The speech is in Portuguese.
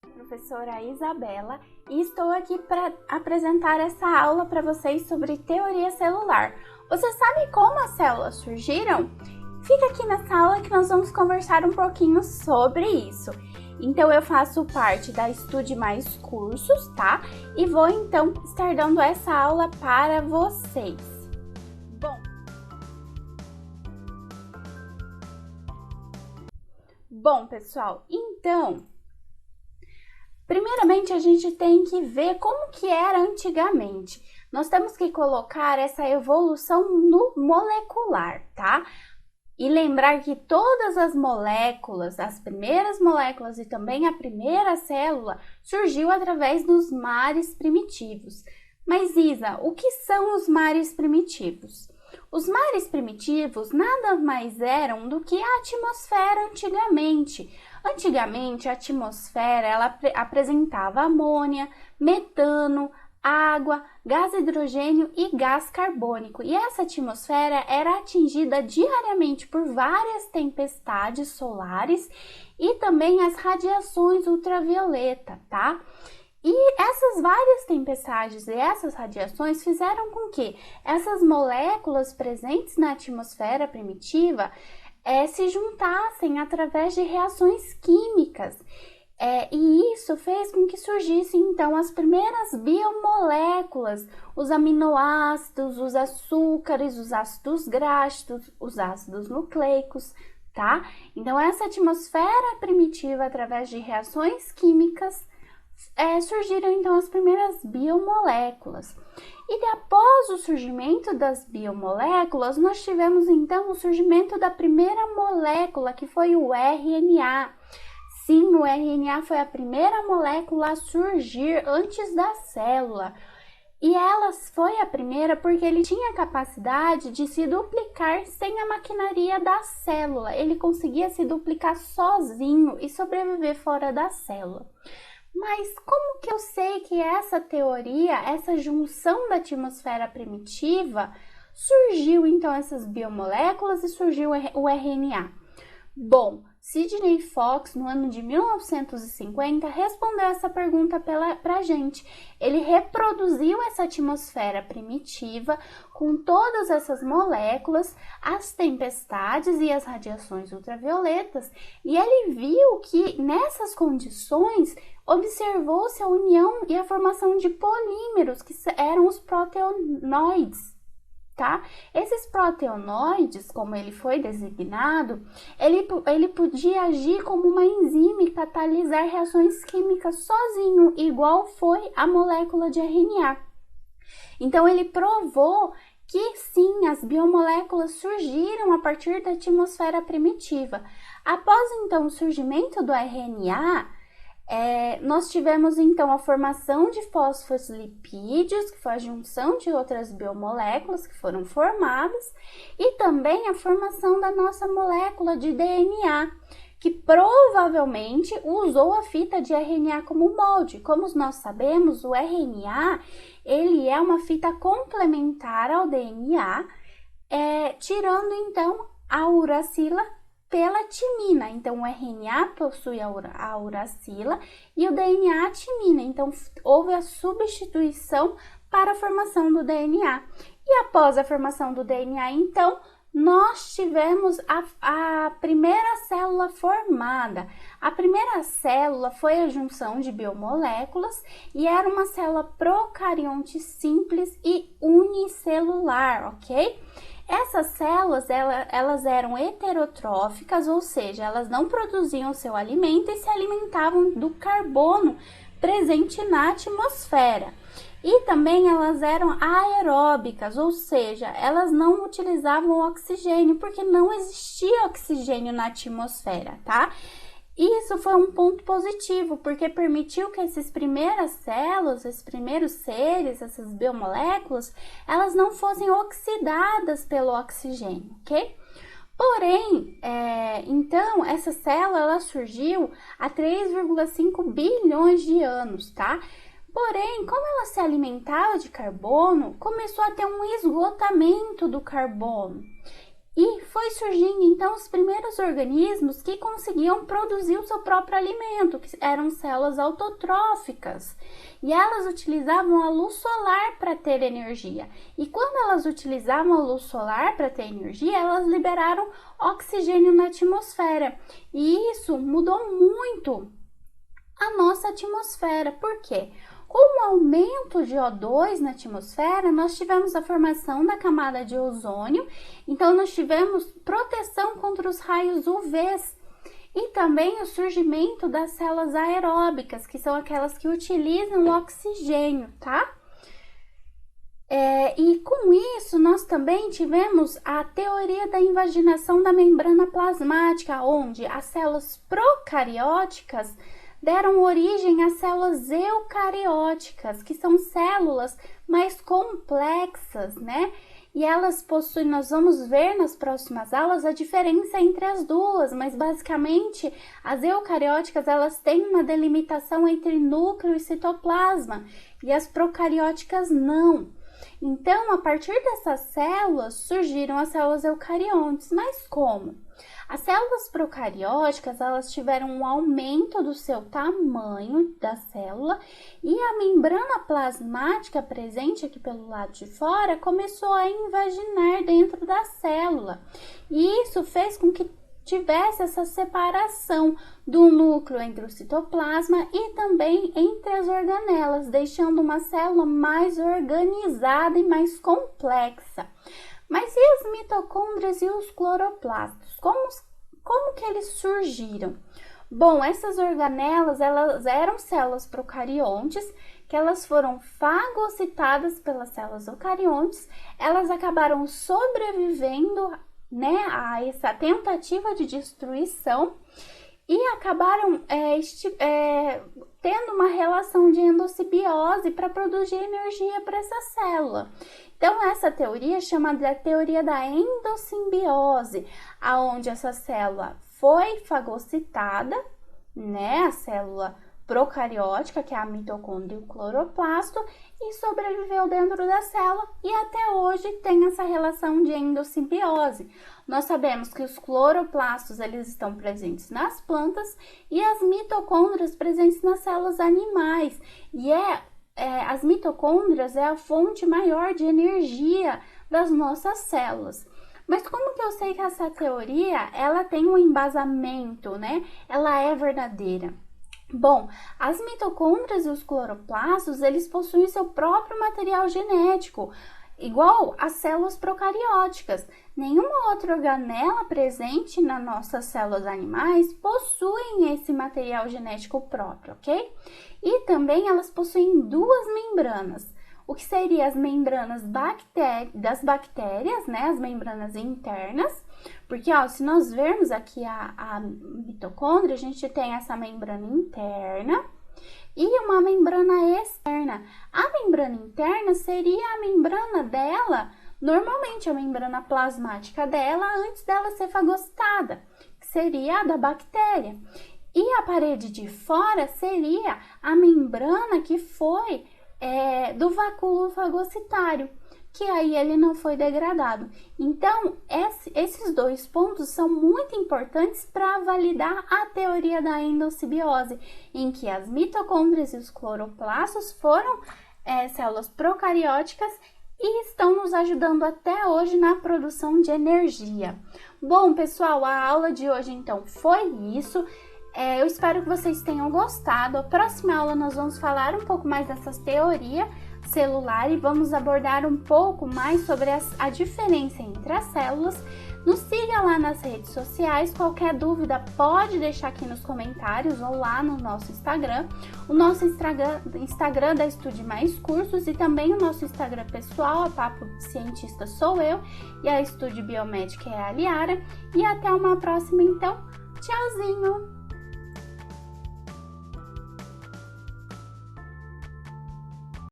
Professora Isabela e estou aqui para apresentar essa aula para vocês sobre teoria celular. Você sabe como as células surgiram? Fica aqui nessa aula que nós vamos conversar um pouquinho sobre isso. Então eu faço parte da Estude Mais Cursos, tá? E vou então estar dando essa aula para vocês. Bom, pessoal, então primeiramente, a gente tem que ver como que era antigamente. Nós temos que colocar essa evolução no molecular, tá? E lembrar que todas as moléculas, as primeiras moléculas e também a primeira célula, surgiu através dos mares primitivos. Mas, Isa, o que são os mares primitivos? Os mares primitivos nada mais eram do que a atmosfera antigamente. Antigamente, a atmosfera ela apresentava amônia, metano, água, gás hidrogênio e gás carbônico. E essa atmosfera era atingida diariamente por várias tempestades solares e também as radiações ultravioleta, tá? E essas várias tempestades e essas radiações fizeram com que essas moléculas presentes na atmosfera primitiva se juntassem através de reações químicas. E isso fez com que surgissem, então, as primeiras biomoléculas, os aminoácidos, os açúcares, os ácidos graxos, os ácidos nucleicos, tá? Então, essa atmosfera primitiva, através de reações químicas, surgiram então as primeiras biomoléculas. E após o surgimento das biomoléculas, nós tivemos então o surgimento da primeira molécula, que foi o RNA. Sim, o RNA foi a primeira molécula a surgir antes da célula. E ela foi a primeira porque ele tinha a capacidade de se duplicar sem a maquinaria da célula. Ele conseguia se duplicar sozinho e sobreviver fora da célula. Mas como que eu sei que essa teoria, essa junção da atmosfera primitiva, surgiu então essas biomoléculas e surgiu o RNA? Bom, Sidney Fox, no ano de 1950, respondeu essa pergunta pra gente. Ele reproduziu essa atmosfera primitiva com todas essas moléculas, as tempestades e as radiações ultravioletas, e ele viu que nessas condições observou-se a união e a formação de polímeros, que eram os proteonoides, tá? Esses proteonoides, como ele foi designado, ele podia agir como uma enzima e catalisar reações químicas sozinho, igual foi a molécula de RNA. Então, ele provou que sim, as biomoléculas surgiram a partir da atmosfera primitiva. Após, então, o surgimento do RNA, nós tivemos então a formação de fosfolipídios, que foi a junção de outras biomoléculas que foram formadas, e também a formação da nossa molécula de DNA, que provavelmente usou a fita de RNA como molde. Como nós sabemos, o RNA ele é uma fita complementar ao DNA, tirando então a uracila pela timina. Então, o RNA possui a uracila e o DNA a timina. Então, houve a substituição para a formação do DNA. E após a formação do DNA, então, nós tivemos a primeira célula formada. A primeira célula foi a junção de biomoléculas e era uma célula procarionte simples e unicelular, ok? Essas células, elas eram heterotróficas, ou seja, elas não produziam seu alimento e se alimentavam do carbono presente na atmosfera. E também elas eram aeróbicas, ou seja, elas não utilizavam o oxigênio, porque não existia oxigênio na atmosfera, tá? Isso foi um ponto positivo, porque permitiu que essas primeiras células, esses primeiros seres, essas biomoléculas, elas não fossem oxidadas pelo oxigênio, ok? Porém, então, essa célula ela surgiu há 3,5 bilhões de anos, tá? Porém, como ela se alimentava de carbono, começou a ter um esgotamento do carbono. E foi surgindo então os primeiros organismos que conseguiam produzir o seu próprio alimento, que eram células autotróficas. E elas utilizavam a luz solar para ter energia. E quando elas utilizavam a luz solar para ter energia, elas liberaram oxigênio na atmosfera. E isso mudou muito a nossa atmosfera. Por quê? Com o aumento de O2 na atmosfera, nós tivemos a formação da camada de ozônio, então nós tivemos proteção contra os raios UVs e também o surgimento das células aeróbicas, que são aquelas que utilizam o oxigênio, tá? E com isso, nós também tivemos a teoria da invaginação da membrana plasmática, onde as células procarióticas deram origem às células eucarióticas, que são células mais complexas, né? E elas possuem, nós vamos ver nas próximas aulas a diferença entre as duas, mas basicamente as eucarióticas elas têm uma delimitação entre núcleo e citoplasma, e as procarióticas não. Então, a partir dessas células surgiram as células eucariontes, mas como? As células procarióticas, elas tiveram um aumento do seu tamanho da célula e a membrana plasmática presente aqui pelo lado de fora começou a invaginar dentro da célula. E isso fez com que tivesse essa separação do núcleo entre o citoplasma e também entre as organelas, deixando uma célula mais organizada e mais complexa. Mas e as mitocôndrias e os cloroplastos? Como que eles surgiram? Bom, essas organelas, elas eram células procariontes, que elas foram fagocitadas pelas células eucariontes, elas acabaram sobrevivendo, né, a essa tentativa de destruição e acabaram tendo uma relação de endossimbiose para produzir energia para essa célula. Então, essa teoria chama de teoria da endossimbiose, aonde essa célula foi fagocitada, né, a célula procariótica, que é a mitocôndria e o cloroplasto, e sobreviveu dentro da célula e até hoje tem essa relação de endossimbiose. Nós sabemos que os cloroplastos eles estão presentes nas plantas e as mitocôndrias presentes nas células animais. E as mitocôndrias é a fonte maior de energia das nossas células. Mas como que eu sei que essa teoria ela tem um embasamento, né? Ela é verdadeira? Bom, as mitocôndrias e os cloroplastos, eles possuem seu próprio material genético, igual às células procarióticas. Nenhuma outra organela presente nas nossas células animais possuem esse material genético próprio, ok? E também elas possuem duas membranas, o que seria as membranas das bactérias, né, as membranas internas, porque ó, se nós vermos aqui a mitocôndria, a gente tem essa membrana interna e uma membrana externa. A membrana interna seria a membrana dela, normalmente a membrana plasmática dela, antes dela ser fagocitada, que seria a da bactéria. E a parede de fora seria a membrana que foi do vacúolo fagocitário, que aí ele não foi degradado. Então, esses dois pontos são muito importantes para validar a teoria da endossimbiose, em que as mitocôndrias e os cloroplastos foram células procarióticas e estão nos ajudando até hoje na produção de energia. Bom, pessoal, a aula de hoje então foi isso. Eu espero que vocês tenham gostado. A próxima aula nós vamos falar um pouco mais dessa teoria celular e vamos abordar um pouco mais sobre a diferença entre as células. Nos siga lá nas redes sociais. Qualquer dúvida pode deixar aqui nos comentários ou lá no nosso Instagram. O nosso Instagram da Estude Mais Cursos e também o nosso Instagram pessoal, a Papo Cientista sou eu e a Estude Biomédica é a Liara. E até uma próxima então. Tchauzinho!